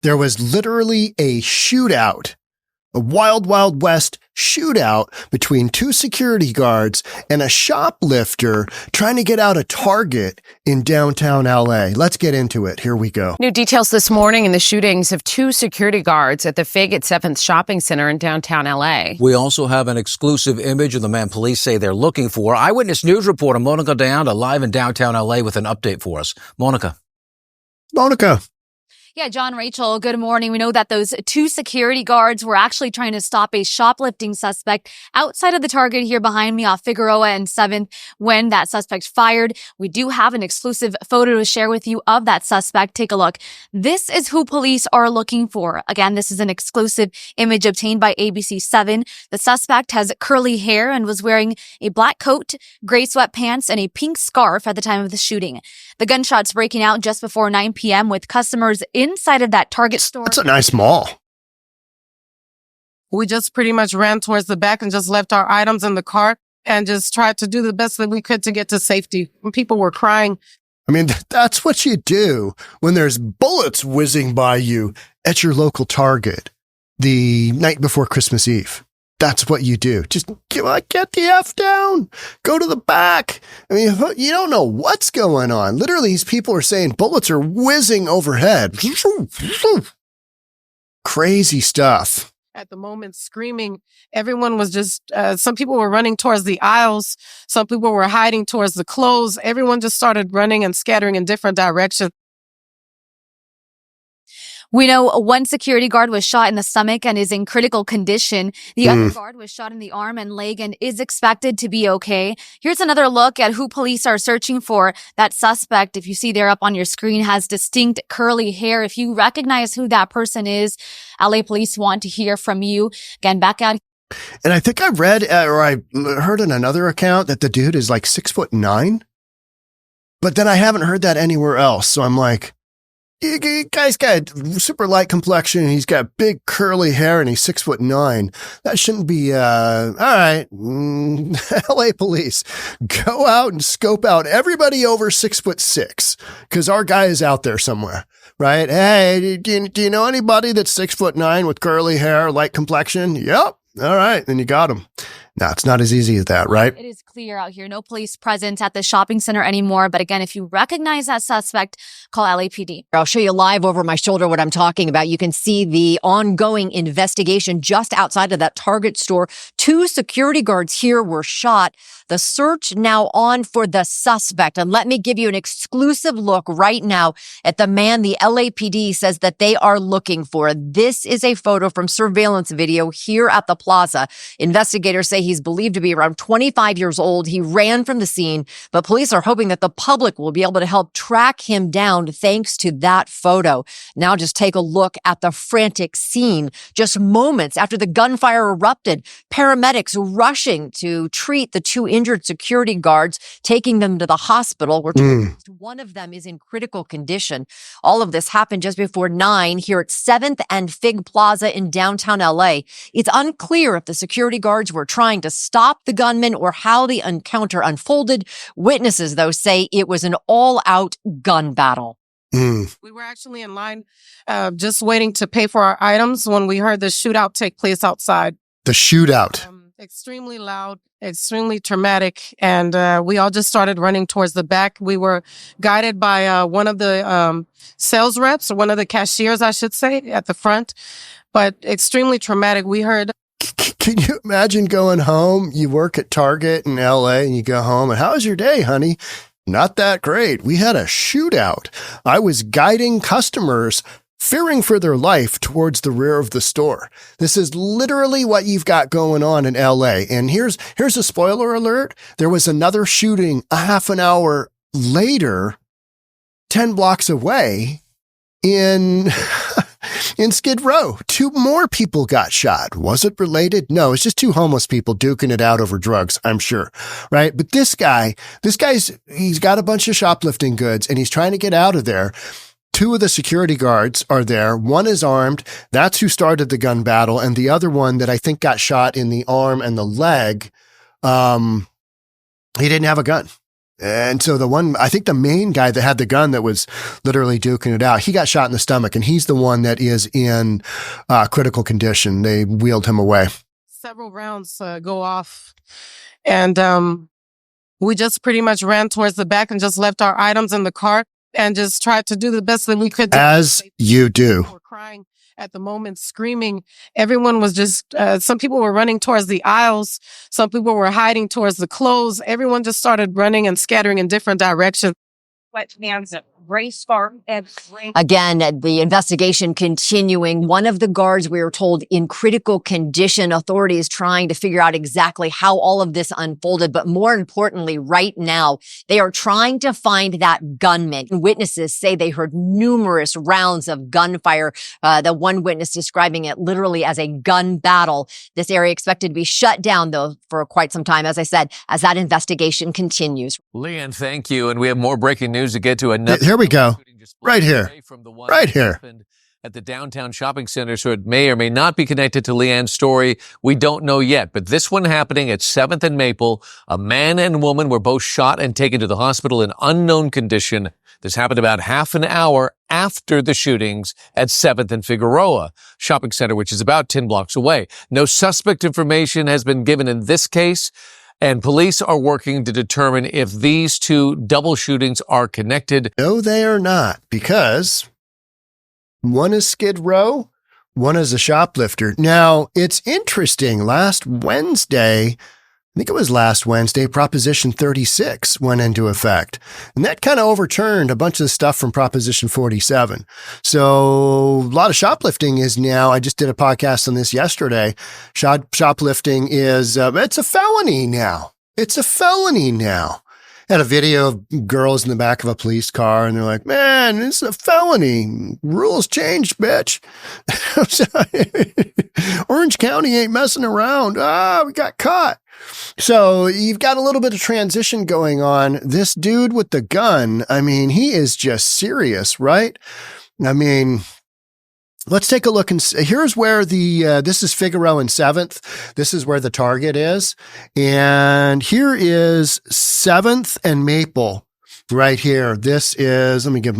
There was literally a shootout, a wild, wild west shootout between two security guards and a shoplifter trying to get out a Target in downtown LA. Let's get into it. Here we go. New details this morning in the shootings of two security guards at the Fig at 7th shopping center in downtown LA. We also have an exclusive image of the man police say they're looking for. Eyewitness News reporter Monica Deanda live in downtown LA with an update for us. Monica. Yeah, John, Rachel, good morning. We know that those two security guards were actually trying to stop a shoplifting suspect outside of the Target here behind me off Figueroa and 7th when that suspect fired. We do have an exclusive photo to share with you of that suspect. Take a look. This is who police are looking for. Again, this is an exclusive image obtained by ABC 7. The suspect has curly hair and was wearing a black coat, gray sweatpants, and a pink scarf at the time of the shooting. The gunshots breaking out just before 9 p.m. with customers inside of that Target store. That's a nice mall. We just pretty much ran towards the back and just left our items in the cart and just tried to do the best that we could to get to safety. And people were crying. I mean, that's what you do when there's bullets whizzing by you at your local Target the night before Christmas Eve. That's what you do. Just get the F down. Go to the back. I mean, you don't know what's going on. Literally, these people are saying bullets are whizzing overhead. Crazy stuff. At the moment, screaming. Everyone was just, some people were running towards the aisles. Some people were hiding towards the clothes. Everyone just started running and scattering in different directions. We know one security guard was shot in the stomach and is in critical condition. The other guard was shot in the arm and leg and is expected to be okay. Here's another look at who police are searching for. That suspect, if you see there up on your screen, has distinct curly hair. If you recognize who that person is, LA police want to hear from you. Again, back out. And I think I read or I heard in another account that the dude is like 6'9", but then I haven't heard that anywhere else. So I'm like, guy's got super light complexion. He's got big curly hair and he's 6'9". That shouldn't be, all right. LA police, go out and scope out everybody over 6'6", because our guy is out there somewhere, right? Hey, do you know anybody that's 6'9" with curly hair, light complexion? Yep. All right. Then you got him. No, it's not as easy as that, right? It is clear out here. No police presence at the shopping center anymore. But again, if you recognize that suspect, call LAPD. I'll show you live over my shoulder what I'm talking about. You can see the ongoing investigation just outside of that Target store. Two security guards here were shot. The search now on for the suspect. And let me give you an exclusive look right now at the man the LAPD says that they are looking for. This is a photo from surveillance video here at the plaza. Investigators say he's believed to be around 25 years old. He ran from the scene, but police are hoping that the public will be able to help track him down thanks to that photo. Now just take a look at the frantic scene. Just moments after the gunfire erupted, paramedics rushing to treat the two injured security guards, taking them to the hospital where one of them is in critical condition. All of this happened just before 9 here at 7th and Fig Plaza in downtown LA. It's unclear if the security guards were trying to stop the gunman or how the encounter unfolded. Witnesses, though, say it was an all-out gun battle. We were actually in line just waiting to pay for our items when we heard the shootout take place outside. The shootout. Extremely loud, extremely traumatic, and we all just started running towards the back. We were guided by one of the sales reps, or one of the cashiers, I should say, at the front, but extremely traumatic. We heard... Can you imagine going home? You work at Target in LA and you go home and how was your day, honey? Not that great. We had a shootout. I was guiding customers fearing for their life towards the rear of the store. This is literally what you've got going on in LA. And here's a spoiler alert. There was another shooting a half an hour later, 10 blocks away in Skid Row. 2 more people got shot. Was it related? No, it's just 2 homeless people duking it out over drugs, I'm sure. Right? But he's got a bunch of shoplifting goods and he's trying to get out of there. 2 of the security guards are there. One is armed. That's who started the gun battle. And the other one that I think got shot in the arm and the leg, he didn't have a gun. And so I think the main guy that had the gun that was literally duking it out, he got shot in the stomach, and he's the one that is in critical condition. They wheeled him away. Several rounds go off, and we just pretty much ran towards the back and just left our items in the car and just tried to do the best that we could. As you do. We were crying at the moment, screaming. Everyone was just, some people were running towards the aisles. Some people were hiding towards the clothes. Everyone just started running and scattering in different directions. Again, the investigation continuing. One of the guards, we were told, in critical condition. Authorities trying to figure out exactly how all of this unfolded. But more importantly, right now, they are trying to find that gunman. Witnesses say they heard numerous rounds of gunfire. The one witness describing it literally as a gun battle. This area expected to be shut down, though, for quite some time, as I said, as that investigation continues. Leanne, thank you. And we have more breaking news to get to. Here we go. Right here. Right here. At the downtown shopping center, so it may or may not be connected to Leanne's story. We don't know yet. But this one happening at 7th and Maple, a man and woman were both shot and taken to the hospital in unknown condition. This happened about half an hour after the shootings at 7th and Figueroa shopping center, which is about 10 blocks away. No suspect information has been given in this case, and police are working to determine if these two double shootings are connected. No, they are not, because one is Skid Row, one is a shoplifter. Now, it's interesting. Last Wednesday, Proposition 36 went into effect. And that kind of overturned a bunch of the stuff from Proposition 47. So a lot of shoplifting is now, I just did a podcast on this yesterday. Shoplifting is, it's a felony now. It's a felony now. Had a video of girls in the back of a police car, and they're like, man, this is a felony. Rules changed, bitch. Orange County ain't messing around. We got caught. So you've got a little bit of transition going on. This dude with the gun, I mean, he is just serious, right? I mean, let's take a look and see. Here's where this is Figueroa and 7th. This is where the target is. And here is 7th and Maple right here. This is, let me give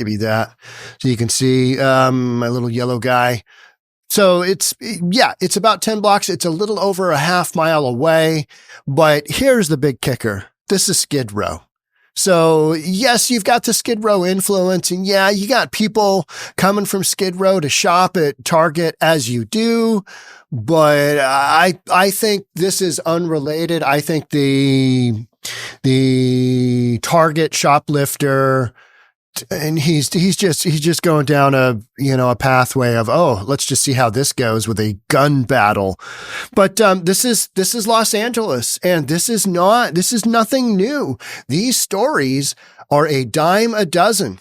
you that so you can see, my little yellow guy. So it's about 10 blocks. It's a little over a half mile away, but here's the big kicker. This is Skid Row. So yes, you've got the Skid Row influence, and yeah, you got people coming from Skid Row to shop at Target as you do. But I think this is unrelated. I think the Target shoplifter, and he's just going down a pathway of, let's just see how this goes with a gun battle. But this is Los Angeles, and this is nothing new. These stories are a dime a dozen.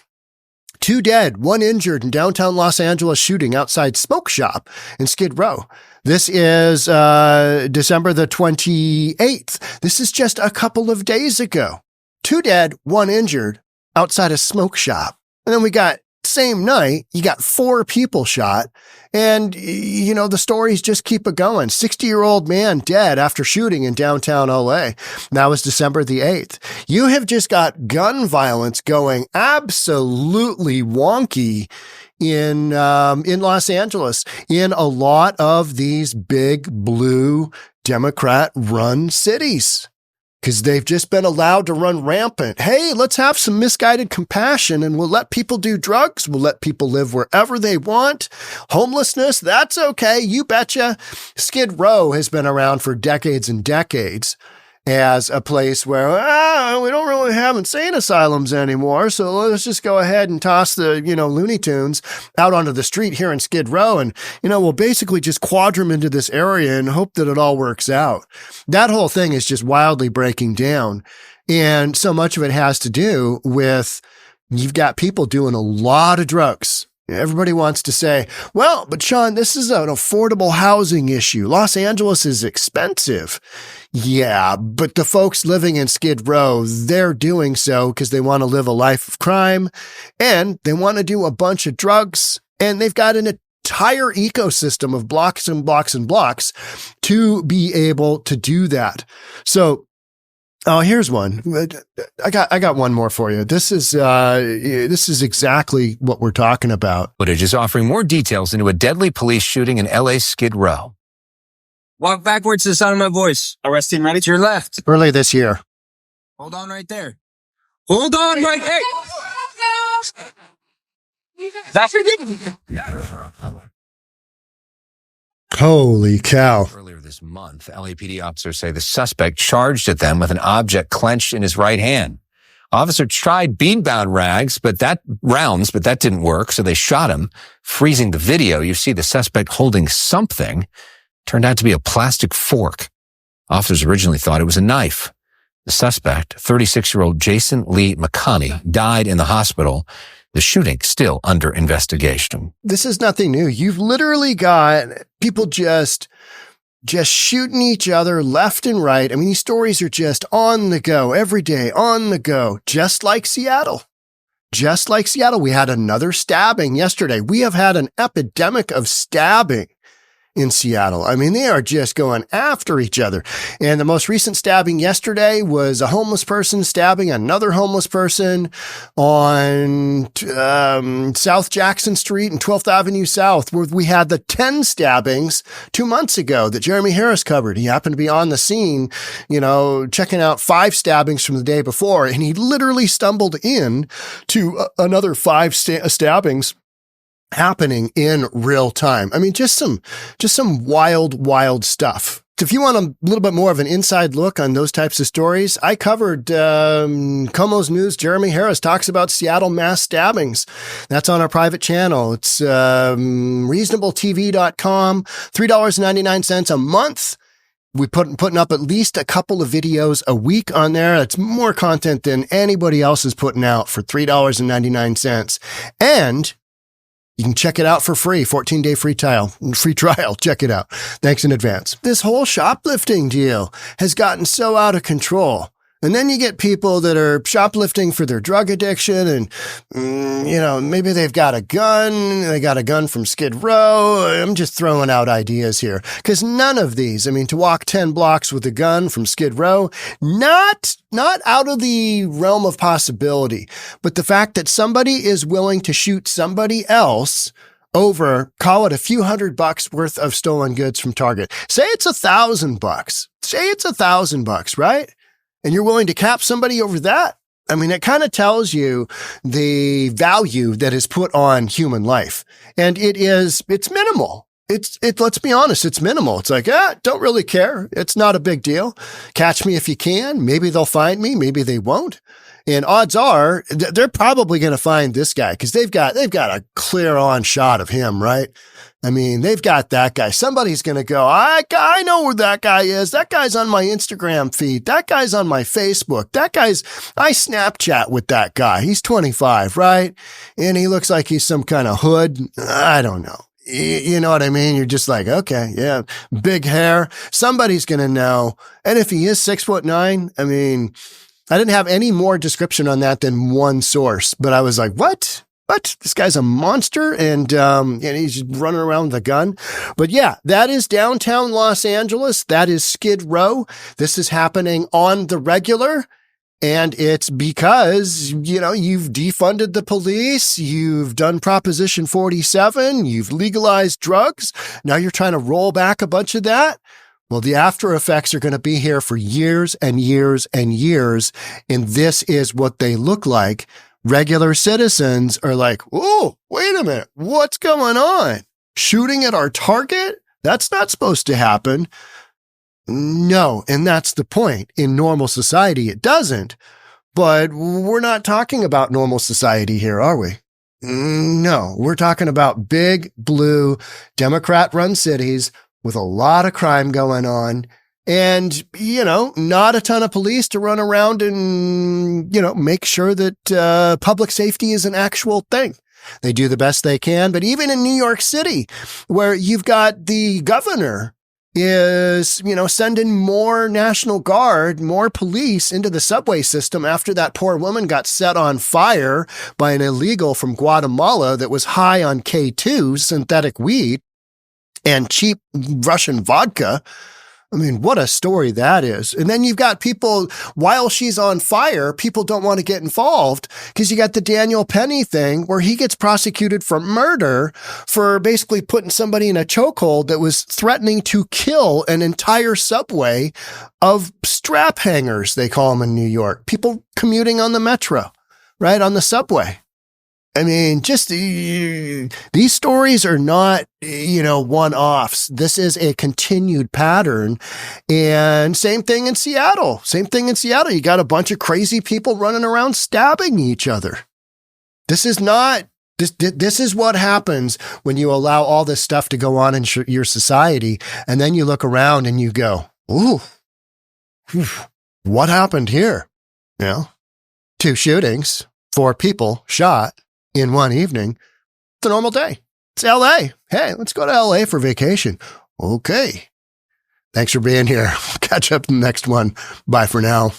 2 dead, 1 injured in downtown Los Angeles shooting outside Smoke Shop in Skid Row. This is December the 28th. This is just a couple of days ago. 2 dead, 1 injured outside a smoke shop. And then we got, same night, you got 4 people shot. And, the stories just keep it going. 60-year-old man dead after shooting in downtown LA. That was December the 8th. You have just got gun violence going absolutely wonky in Los Angeles, in a lot of these big blue Democrat-run cities. Because they've just been allowed to run rampant. Hey, let's have some misguided compassion, and we'll let people do drugs. We'll let people live wherever they want. Homelessness, that's okay. You betcha. Skid Row has been around for decades and decades as a place where we don't really have insane asylums anymore. So let's just go ahead and toss the, Looney Tunes out onto the street here in Skid Row. And, we'll basically just quadrum them into this area and hope that it all works out. That whole thing is just wildly breaking down. And so much of it has to do with you've got people doing a lot of drugs. Everybody wants to say, well, but Sean, this is an affordable housing issue. Los Angeles is expensive. Yeah, but the folks living in Skid Row, they're doing so because they want to live a life of crime, and they want to do a bunch of drugs, and they've got an entire ecosystem of blocks and blocks and blocks to be able to do that. So Oh, here's one. I got one more for you. This is exactly what we're talking about. Footage is offering more details into a deadly police shooting in LA's Skid Row. Walk backwards to the sound of my voice. Arrest team ready to your left. Early this year. Hold on right there. Hold on right there. That's ridiculous. Holy cow. Earlier this month, LAPD officers say the suspect charged at them with an object clenched in his right hand. Officer tried beanbound rounds, but that didn't work, so they shot him. Freezing the video, you see the suspect holding something. Turned out to be a plastic fork. Officers originally thought it was a knife. The suspect, 36-year-old Jason Lee McConney, died in the hospital. The shooting still under investigation. This is nothing new. You've literally got people just shooting each other left and right. I mean, these stories are just on the go every day, on the go, just like Seattle. Just like Seattle. We had another stabbing yesterday. We have had an epidemic of stabbing in Seattle. I mean, they are just going after each other. And the most recent stabbing yesterday was a homeless person stabbing another homeless person on South Jackson Street and 12th Avenue South, where we had the 10 stabbings 2 months ago that Jeremy Harris covered. He happened to be on the scene, checking out 5 stabbings from the day before, and he literally stumbled in to another 5 stabbings happening in real time. I mean, just some wild stuff. If you want a little bit more of an inside look on those types of stories, I covered Como's News. Jeremy Harris talks about Seattle mass stabbings. That's on our private channel. It's reasonabletv.com, $3.99 a month. We putting up at least a couple of videos a week on there. It's more content than anybody else is putting out for $3.99. And you can check it out for free, 14-day free trial. Check it out. Thanks in advance. This whole shoplifting deal has gotten so out of control. And then you get people that are shoplifting for their drug addiction and, maybe they've got a gun. They got a gun from Skid Row. I'm just throwing out ideas here because none of these, to walk 10 blocks with a gun from Skid Row, not out of the realm of possibility, but the fact that somebody is willing to shoot somebody else over, call it a few $100 worth of stolen goods from Target. Say it's $1,000. Say it's $1,000, right? And you're willing to cap somebody over that? It kind of tells you the value that is put on human life. And it's minimal. Let's be honest, it's minimal. It's like, don't really care. It's not a big deal. Catch me if you can. Maybe they'll find me. Maybe they won't. And odds are they're probably going to find this guy because they've got a clear on shot of him, right? They've got that guy. Somebody's going to go, I know where that guy is. That guy's on my Instagram feed. That guy's on my Facebook. I Snapchat with that guy. He's 25, right? And he looks like he's some kind of hood. I don't know. You know what I mean? You're just like, okay, yeah, big hair. Somebody's going to know. And if he is 6'9", I didn't have any more description on that than one source, but I was like, what? This guy's a monster and he's just running around with a gun. But yeah, that is downtown Los Angeles. That is Skid Row. This is happening on the regular. And it's because, you've defunded the police. You've done Proposition 47. You've legalized drugs. Now you're trying to roll back a bunch of that. Well, the after effects are going to be here for years and years and years. And this is what they look like. Regular citizens are like, oh, wait a minute. What's going on? Shooting at our Target? That's not supposed to happen. No, and that's the point. In normal society, it doesn't. But we're not talking about normal society here, are we? No, we're talking about big, blue, Democrat-run cities with a lot of crime going on. And, not a ton of police to run around and, make sure that public safety is an actual thing. They do the best they can. But even in New York City, where you've got the governor is, sending more National Guard, more police into the subway system after that poor woman got set on fire by an illegal from Guatemala that was high on K2, synthetic weed, and cheap Russian vodka. I mean, what a story that is. And then you've got people, while she's on fire, people don't want to get involved because you got the Daniel Penny thing where he gets prosecuted for murder for basically putting somebody in a chokehold that was threatening to kill an entire subway of strap hangers, they call them in New York. People commuting on the metro, right, on the subway. I mean, just these stories are not, one-offs. This is a continued pattern. And same thing in Seattle. You got a bunch of crazy people running around stabbing each other. This is what happens when you allow all this stuff to go on in your society. And then you look around and you go, ooh, what happened here? 2 shootings, 4 people shot in one evening. It's a normal day. It's LA. Hey, let's go to LA for vacation. Okay. Thanks for being here. Catch up in the next one. Bye for now.